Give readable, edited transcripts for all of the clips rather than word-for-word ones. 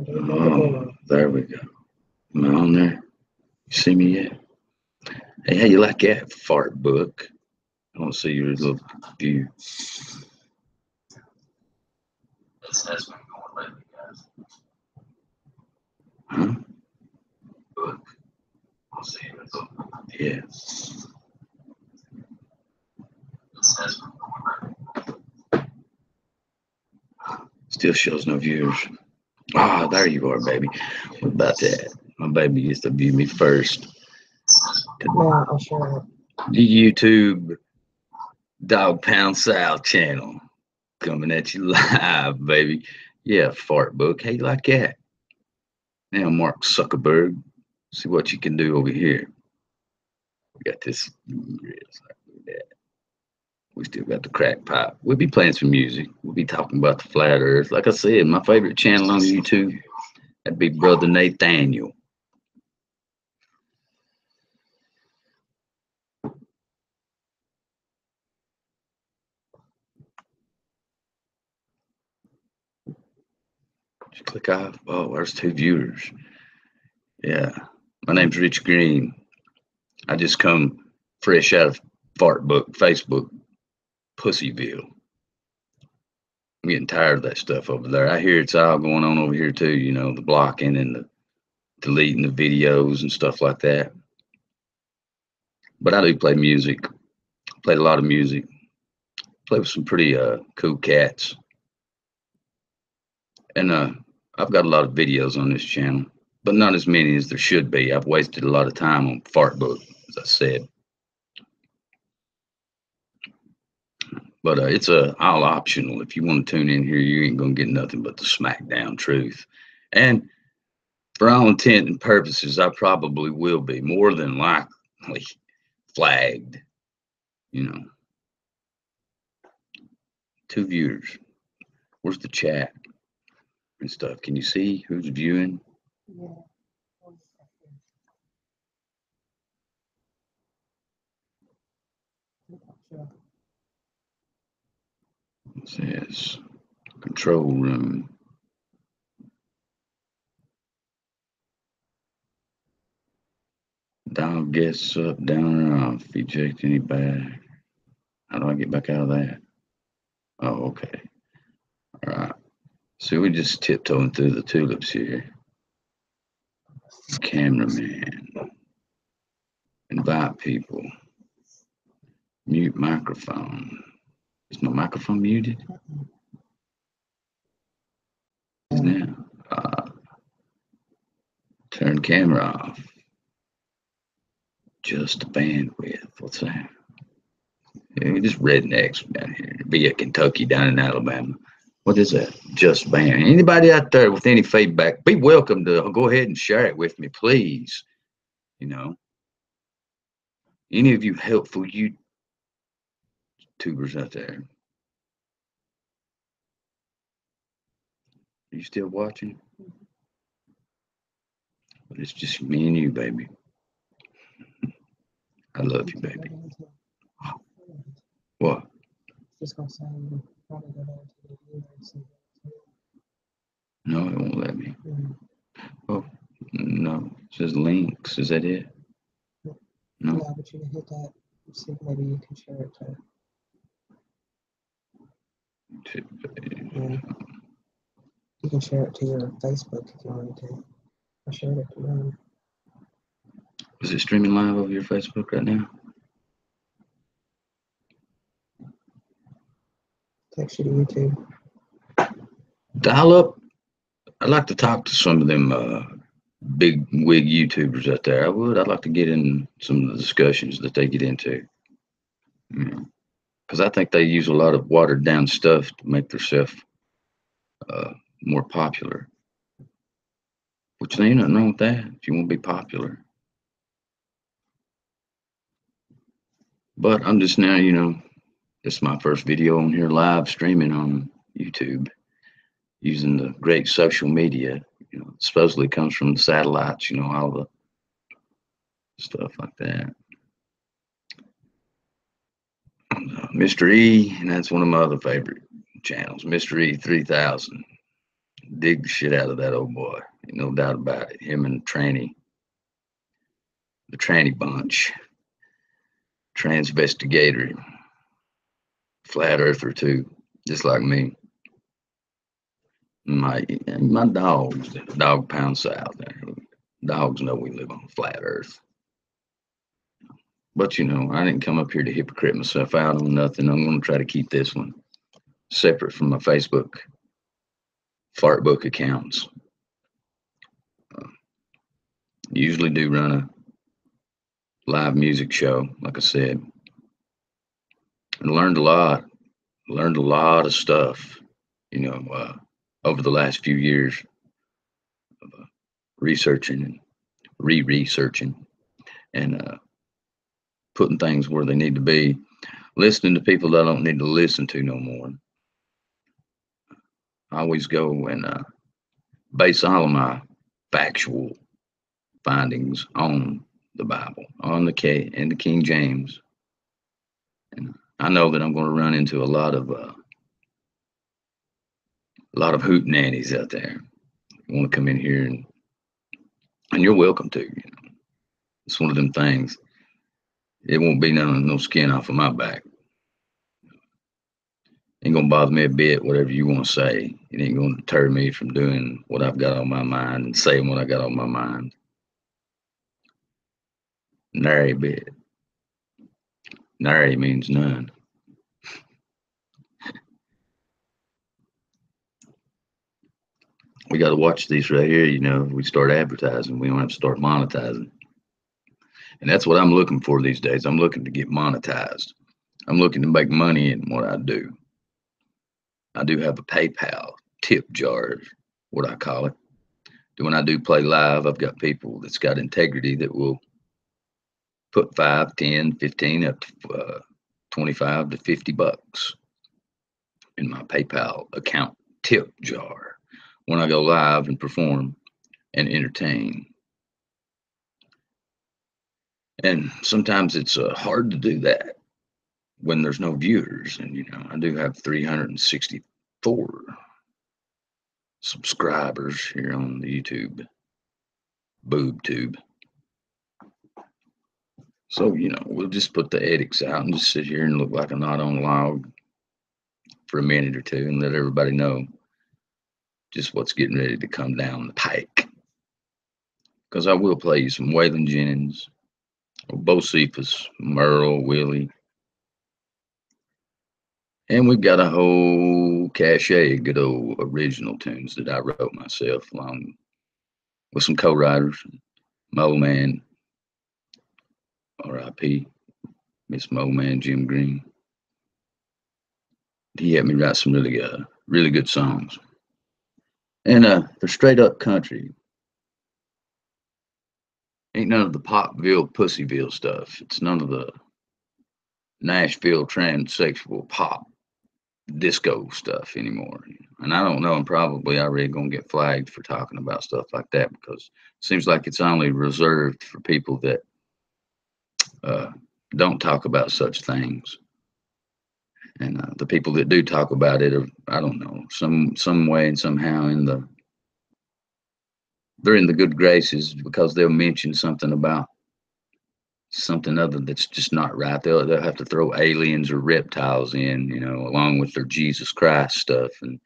Oh, there we go. Am I on there? You see me yet? Hey, how you like that fart book? I want to see your little view. This has been going lately, guys. Huh? Book. I'll see your little. Yeah. This has been going lately. Still shows no viewers. Ah, there you are, baby. What about that? My baby used to view me first. Yeah, I'll share it. The YouTube Dog Pound South channel coming at you live, baby. Yeah, fart book. How you like that? Now, Mark Zuckerberg, see what you can do over here. We got this. We still got the crack pipe. We'll be playing some music. We'll be talking about the flat earth. Like I said, my favorite channel on YouTube, that'd be Brother Nathaniel. Just click off. Oh, there's 2 viewers. Yeah. My name's Rich Green. I just come fresh out of Fart Book, Facebook, Pussyville. I'm getting tired of that stuff over there. I hear it's all going on over here too, you know, the blocking and the deleting the videos and stuff like that. But I do play music. Played a lot of music. Play with some pretty cool cats. And I've got a lot of videos on this channel, but not as many as there should be. I've wasted a lot of time on Fart Book, as I said. But it's all optional. If you want to tune in here, you ain't gonna get nothing but the smackdown truth. And for all intent and purposes, I probably will be more than likely flagged. You know, 2 viewers. Where's the chat and stuff? Can you see who's viewing? Yeah. Sure. It says control room. Dial guests up, down or off. Eject any back. How do I get back out of that? Oh, okay. All right. So we're just tiptoeing through the tulips here. Cameraman. Invite people. Mute microphone. Is my microphone muted? Is now. Turn camera off. Just bandwidth. What's that? Yeah, we just rednecks down here. Be at Kentucky, down in Alabama. What is that? Just band. Anybody out there with any feedback, be welcome to go ahead and share it with me, please. You know, any of you helpful YouTubers out there. Are you still watching? But it's just me and you, baby. I love you, baby. What? Just gonna say you probably go down to the view and see that. No, it won't let me. Mm-hmm. Oh, no. It says links. Is that it? No. Yeah, but you can hit that. See if maybe you can share it to. Yeah. You can share it to your Facebook if you wanted to. I shared it to them. Is it streaming live over your Facebook right now? Text you to YouTube. Dial up. I'd like to talk to some of them big wig YouTubers out there. I would. I'd like to get in some of the discussions that they get into. Because I think they use a lot of watered down stuff to make themselves more popular. Which there ain't nothing wrong with that if you want to be popular. But I'm just now, you know, this is my first video on here live streaming on YouTube using the great social media. You know, it supposedly comes from the satellites, you know, all the stuff like that. Mr. E, and that's one of my other favorite channels, Mr. E 3000. dig the shit out of that old boy. No doubt about it. Him and the tranny bunch, transvestigator, flat earther too, just like me. My dogs, dog pound south there. Dogs know we live on flat earth. But I didn't come up here to hypocrite myself out on nothing. I'm going to try to keep this one separate from my Facebook fart book accounts. Usually do run a live music show, like I said, and learned a lot. Learned a lot of stuff, over the last few years of researching and re-researching and putting things where they need to be, listening to people that I don't need to listen to no more. I always go and base all of my factual findings on the Bible, on the King James. And I know that I'm going to run into a lot of hootenannies out there. You want to come in here and you're welcome to. It's one of them things. It won't be no skin off of my back. Ain't gonna bother me a bit, whatever you want to say. It ain't gonna deter me from doing what I've got on my mind and saying what I got on my mind. Nary bit. Nary means none. We got to watch these right here. If we start advertising, we don't have to start monetizing. And that's what I'm looking for these days. I'm looking to get monetized. I'm looking to make money in what I do. I do have a PayPal tip jar, what I call it. When I do play live, I've got people that's got integrity that will put 5, 10, 15, up to 25 to $50 in my PayPal account tip jar when I go live and perform and entertain. And sometimes it's hard to do that when there's no viewers. And, I do have 364 subscribers here on the YouTube boob tube. So, we'll just put the edicts out and just sit here and look like a knot on log for a minute or two and let everybody know just what's getting ready to come down the pike. Because I will play you some Waylon Jennings, Bocephus, Merle, Willie. And we've got a whole cache of good old original tunes that I wrote myself, along with some co-writers. Mo Man, R.I.P., Miss Mo Man, Jim Green. He helped me write some really good songs. And they're straight up country. Ain't none of the Popville, Pussyville stuff. It's none of the Nashville transsexual pop disco stuff anymore. And I don't know, I'm probably already gonna get flagged for talking about stuff like that, because it seems like it's only reserved for people that don't talk about such things. And the people that do talk about it are, I don't know, some way and somehow they're in the good graces, because they'll mention something about something other that's just not right. They'll have to throw aliens or reptiles in, along with their Jesus Christ stuff. And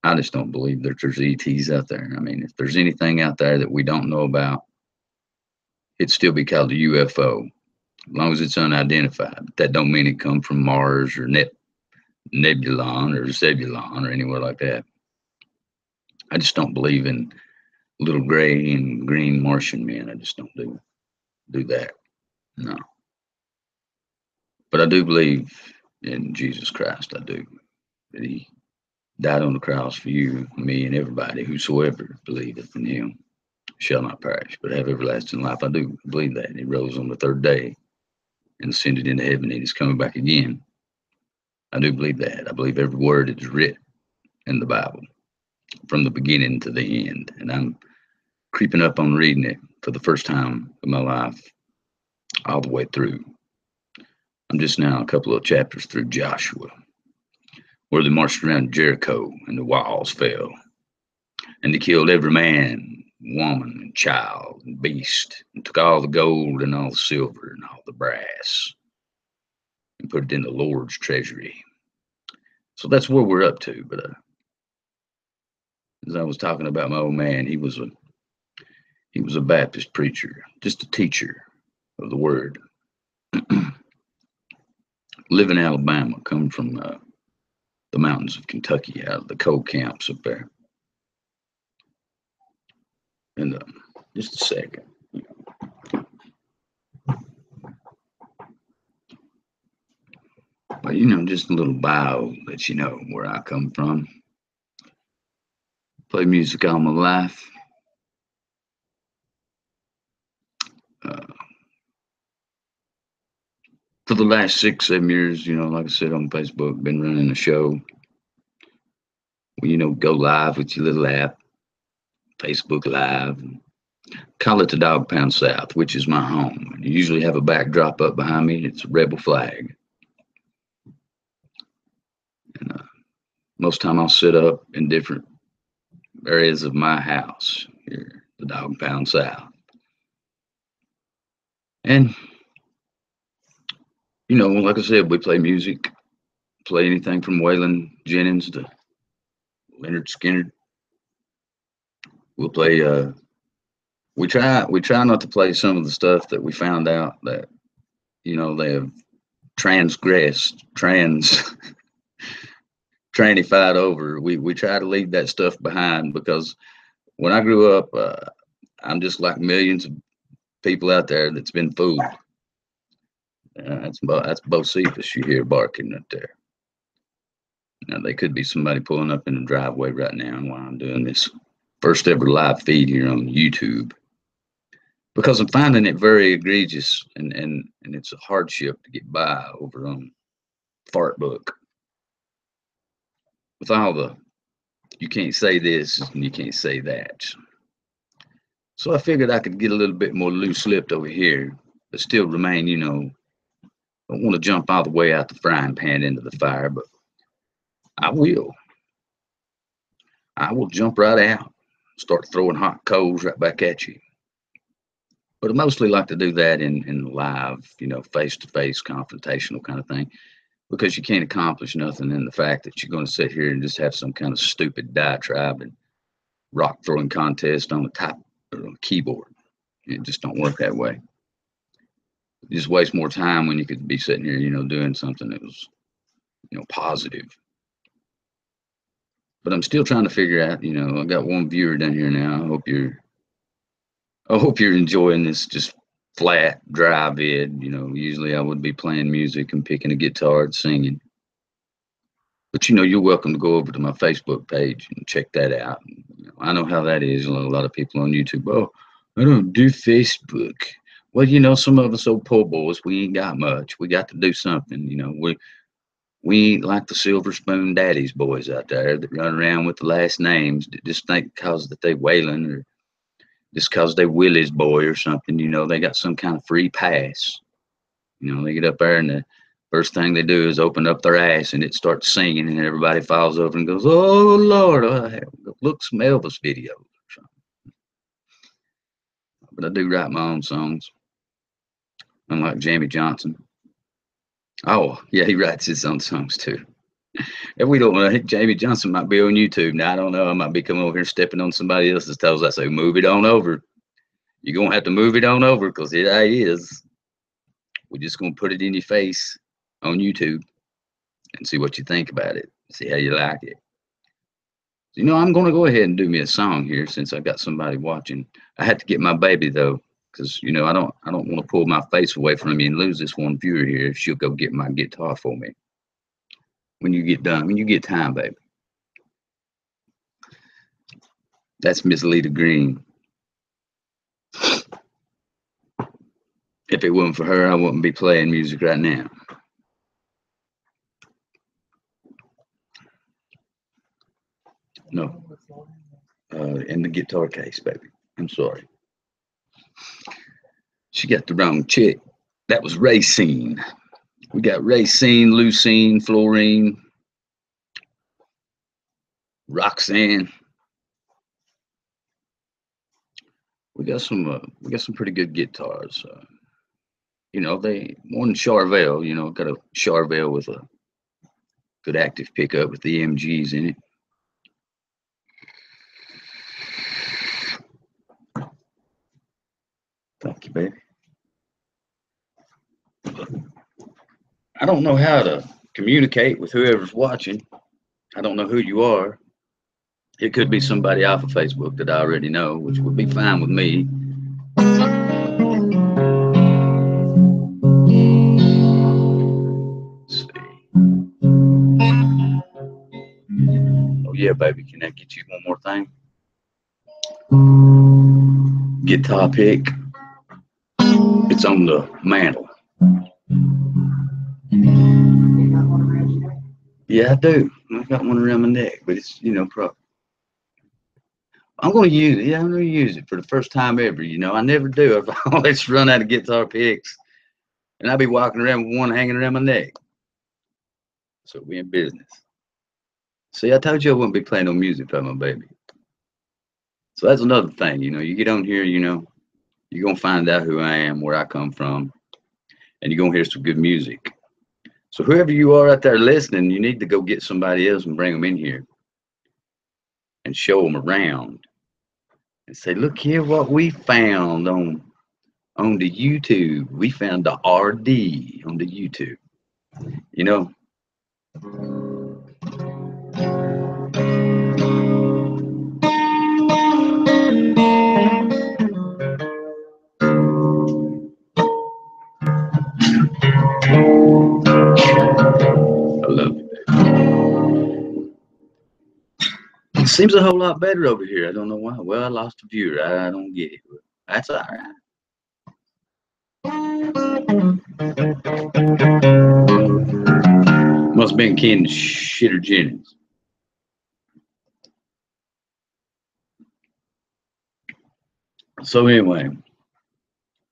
I just don't believe that there's ETs out there. I mean, if there's anything out there that we don't know about, it'd still be called a UFO, as long as it's unidentified. But that don't mean it come from Mars or Nebulon or Zebulon or anywhere like that. I just don't believe in little gray and green Martian men. I just don't do that. No. But I do believe in Jesus Christ. I do. That he died on the cross for you, me, and everybody whosoever believeth in him shall not perish, but have everlasting life. I do believe that. He rose on the third day and ascended into heaven, and he's coming back again. I do believe that. I believe every word that is written in the Bible, from the beginning to the end. And I'm creeping up on reading it for the first time in my life, all the way through. I'm just now a couple of chapters through Joshua, where they marched around Jericho and the walls fell. And they killed every man, woman, and child, and beast, and took all the gold and all the silver and all the brass and put it in the Lord's treasury. So that's where we're up to. But as I was talking about my old man, he was a Baptist preacher, just a teacher of the word. Live in Alabama, come from the mountains of Kentucky, out of the coal camps up there. And just a second. But just a little bio that you know where I come from. Play music all my life. For the last 6, 7 years, like I said on Facebook, been running a show. Go live with your little app, Facebook Live. Call it the Dog Pound South, which is my home. And you usually have a backdrop up behind me. It's a rebel flag. And most time I'll sit up in different areas of my house here, the Dog Pound South. And, like I said, we play music, play anything from Waylon Jennings to Leonard Skinner. We'll play, we try not to play some of the stuff that we found out that, they have transgressed, trannified over. We try to leave that stuff behind, because when I grew up, I'm just like millions of people out there that's been fooled. That's Bocephus you hear barking right there. Now, they could be somebody pulling up in the driveway right now while I'm doing this first ever live feed here on YouTube, because I'm finding it very egregious, and it's a hardship to get by over on Fartbook with all the you can't say this and you can't say that. So I figured I could get a little bit more loose-lipped over here, but still remain, don't want to jump all the way out the frying pan into the fire, but I will. I will jump right out, start throwing hot coals right back at you. But I mostly like to do that in live, face-to-face confrontational kind of thing, because you can't accomplish nothing in the fact that you're going to sit here and just have some kind of stupid diatribe and rock throwing contest on the top or on the keyboard. It just don't work that way. You just waste more time when you could be sitting here, doing something that was, positive. But I'm still trying to figure out, I got one viewer down here now. I hope you're enjoying this just flat, dry vid. Usually I would be playing music and picking a guitar and singing. But you're welcome to go over to my Facebook page and check that out. I know how that is. A lot of people on YouTube, oh, I don't do Facebook. Well, some of us old poor boys, we ain't got much. We got to do something. We ain't like the silver spoon daddy's boys out there that run around with the last names that just think because that they Waylon, or just because they Willie's boy or something, they got some kind of free pass. They get up there and the first thing they do is open up their ass and it starts singing, and everybody falls over and goes, oh Lord, look, some Elvis videos or something. But I do write my own songs, unlike Jamie Johnson. Oh, yeah, he writes his own songs too. If we don't know, Jamie Johnson might be on YouTube. Now, I don't know. I might be coming over here stepping on somebody else's toes. I say, move it on over. You're going to have to move it on over, because it is. We're just going to put it in your face on YouTube and see what you think about it. See how you like it. I'm going to go ahead and do me a song here since I've got somebody watching. I had to get my baby, though, because, I don't want to pull my face away from you and lose this one viewer here if she'll go get my guitar for me. When you get done, when you get time, baby. That's Miss Lita Green. If it wasn't for her, I wouldn't be playing music right now. No. In the guitar case, baby. I'm sorry. She got the wrong chick. That was Racine. We got Racine, Lucine, Florine, Roxanne. we got some pretty good guitars. You know, they one Charvel. You know, got a Charvel with a good active pickup with the MGs in it. Thank you, baby. I don't know how to communicate with whoever's watching. I don't know who you are. It could be somebody off of Facebook that I already know, which would be fine with me. Let's see. Oh yeah, baby. Can I get you one more thing? Guitar pick. It's on the mantle. Yeah, I do. I got one around my neck, but it's, you know, I'm going to use it. Yeah, I'm going to use it for the first time ever. You know, I never do. I've always run out of guitar picks, and I'll be walking around with one hanging around my neck. So we in business. See, I told you I wouldn't be playing no music for my baby. So that's another thing. You know, you get on here, you know, you're going to find out who I am, where I come from, and you're going to hear some good music. So whoever you are out there listening, you need to go get somebody else and bring them in here and show them around and say, look here what we found on the YouTube. We found the RD on the YouTube. You know, I love you, baby. It seems a whole lot better over here. I don't know why. Well, I lost a viewer. I don't get it. But that's all right. Must have been Ken Shitter Jennings. So anyway,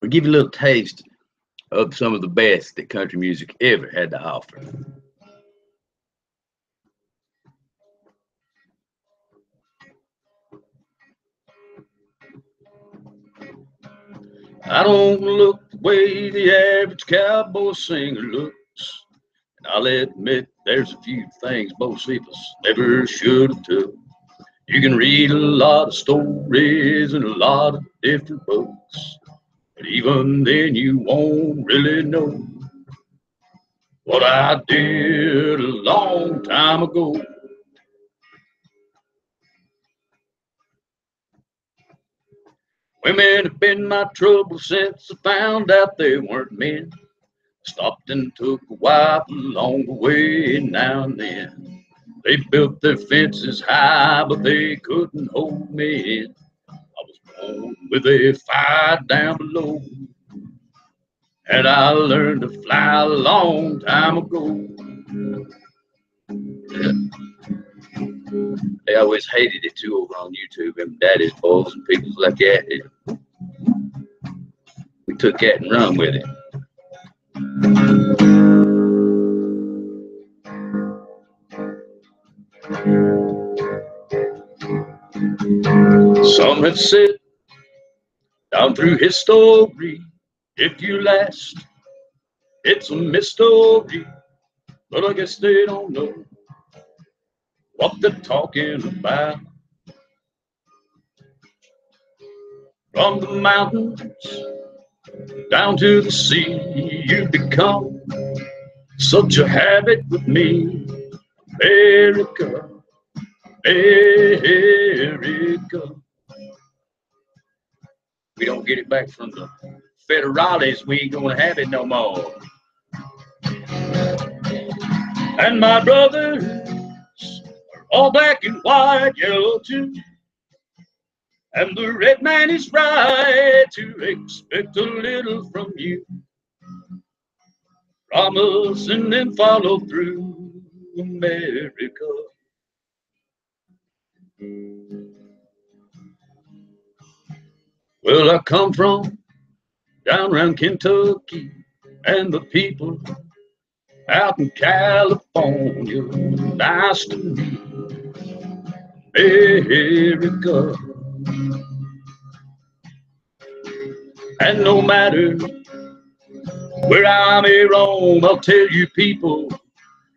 we'll give you a little taste of some of the best that country music ever had to offer. I don't look the way the average cowboy singer looks. And I'll admit there's a few things both of us never should have took. You can read a lot of stories and a lot of different books, but even then you won't really know what I did a long time ago. Women have been my trouble since I found out they weren't men. Stopped and took a wife along the way now and then. They built their fences high, but they couldn't hold me in. I was born with a fire down below, and I learned to fly a long time ago. They always hated it too over on YouTube, them daddy's boys and people like that. We took that and run with it. Some have said down through history, if you last, it's a mystery. But I guess they don't know what they're talking about. From the mountains down to the sea, you become such a habit with me. America, America. We don't get it back from the federales, we ain't gonna have it no more. And my brothers are all black and white, yellow too. And the red man is right to expect a little from you. Promise and then follow through, America. Well, I come from down around Kentucky, and the people out in California, nice to me, America. And no matter where I may roam, I'll tell you people,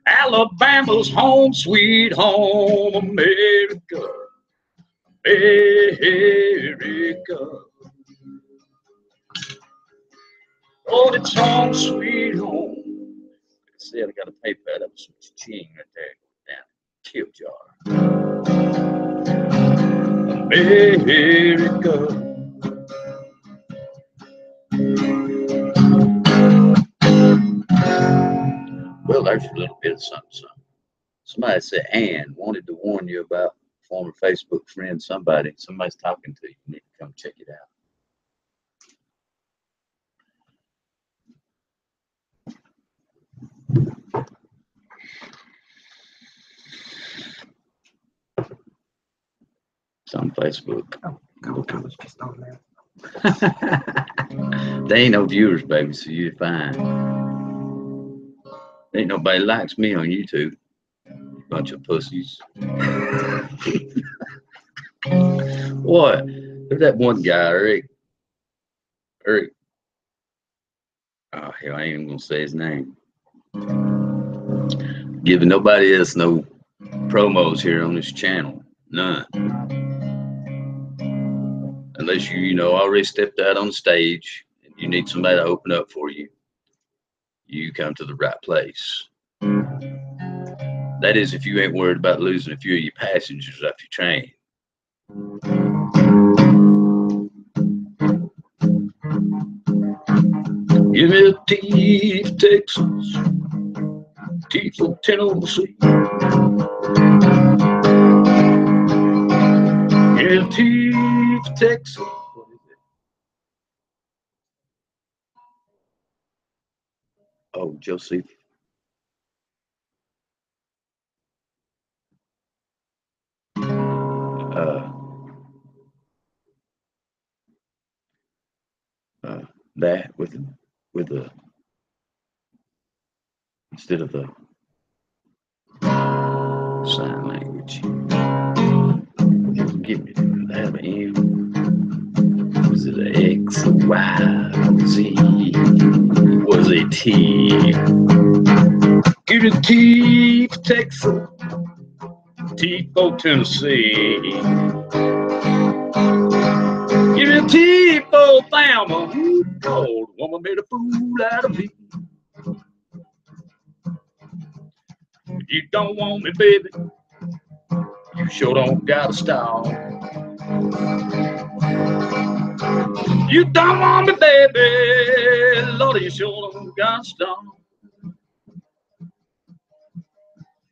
Alabama's home, sweet home, America, America. Oh, it's home, sweet home. See, I got a paper. That was some ching right there. Down. Kill jar. America. Well, there's a little bit of something. Somebody said, Ann wanted to warn you about former Facebook friend. Somebody's talking to you. You need to come check it out. It's on Facebook. Oh, God, I was just on there. There ain't no viewers, baby, so you're fine. Ain't nobody likes me on YouTube. Bunch of pussies. What? There's that one guy, Eric. Oh, hell, I ain't even gonna say his name. Giving nobody else no promos here on this channel. None. Unless you already stepped out on stage and you need somebody to open up for you. You come to the right place. That is if you ain't worried about losing a few of your passengers off your train. Give me a tea for Texas, tea for Tennessee. Give me a tea for Texas. What is it? Oh, Joseph. That with the instead of the sign language. Give me that M. Was it an X, a Y, a Z? Was it T? Give me T for Texas, T for Tennessee. Give me a T for Alabama. Cold woman made a fool out of me. If you don't want me, baby, you sure don't got a style. You don't want me, baby, Lord, you sure don't got a style.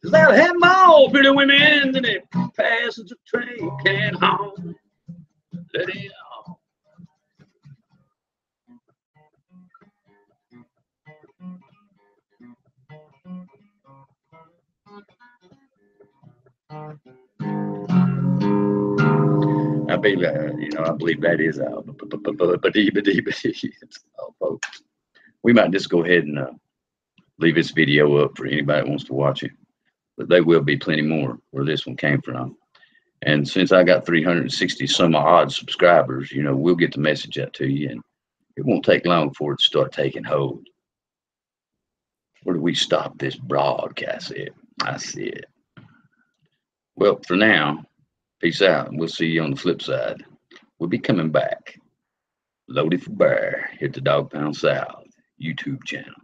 They'll have more pretty women than it passes a train can't home. Let it out. I believe I believe that is out. Oh, folks, we might just go ahead and leave this video up for anybody that wants to watch it. But there will be plenty more where this one came from. And since I got 360 some odd subscribers, we'll get the message out to you, and it won't take long for it to start taking hold. Where do we stop this broadcast at? I see it. Well, for now, peace out, and we'll see you on the flip side. We'll be coming back. Loaded for bear. Hit the Dog Pound South YouTube channel.